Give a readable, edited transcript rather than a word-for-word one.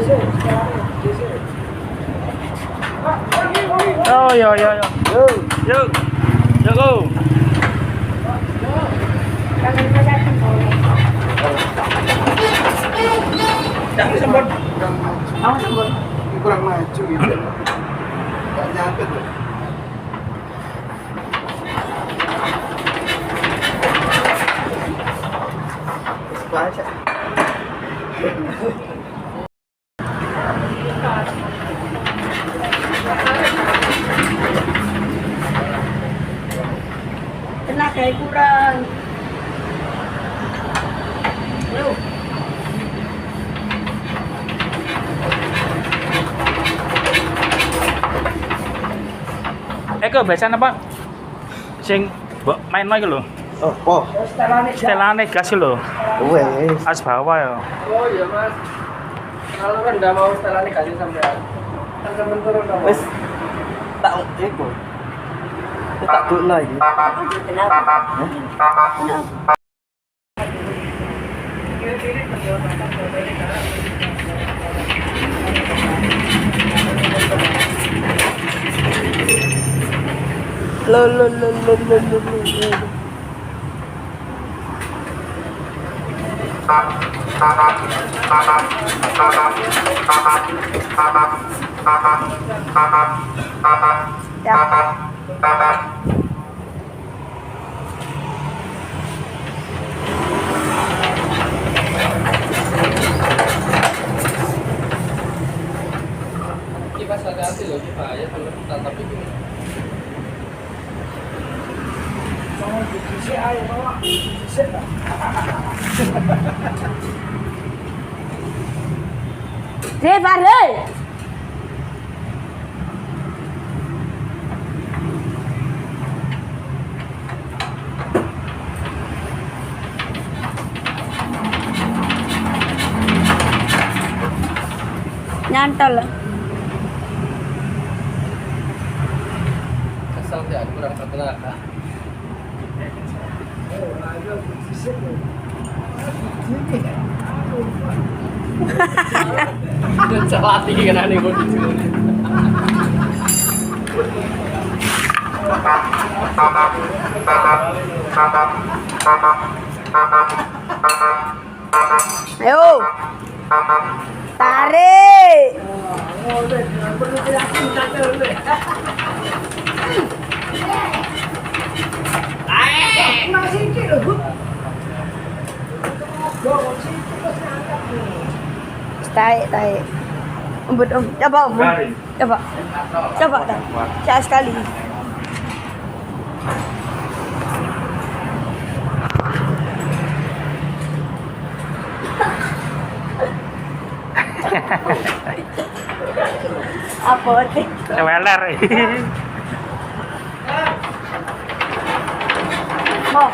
Oh, yo. Yuk. Go. Jangan sembun. Awas sembun. Kurang maju gitu. Enggak nyampe tuh. Baca. Tenaga kurang. Eko biasa apa? Sing mbok main iku lho. Oh. Setelane gas lho. Wes. As bawah ya. Oh iya mas, kalau kan nggak mau setelan kasih sampean, kan temen turun dong. Wes. Tak iku. Tak dulu lagi. Lo. Kipas hati-hati loh, bahaya kalau kita tapi gini. Pare. Nyantol. Asal dia kurang tenaga. Celat tinggi kan aneh gue gitu. Ayo. Tarik. Tarik. Umbut coba. Coba dah. Cak sekali. Apa sih? Weler. Mau.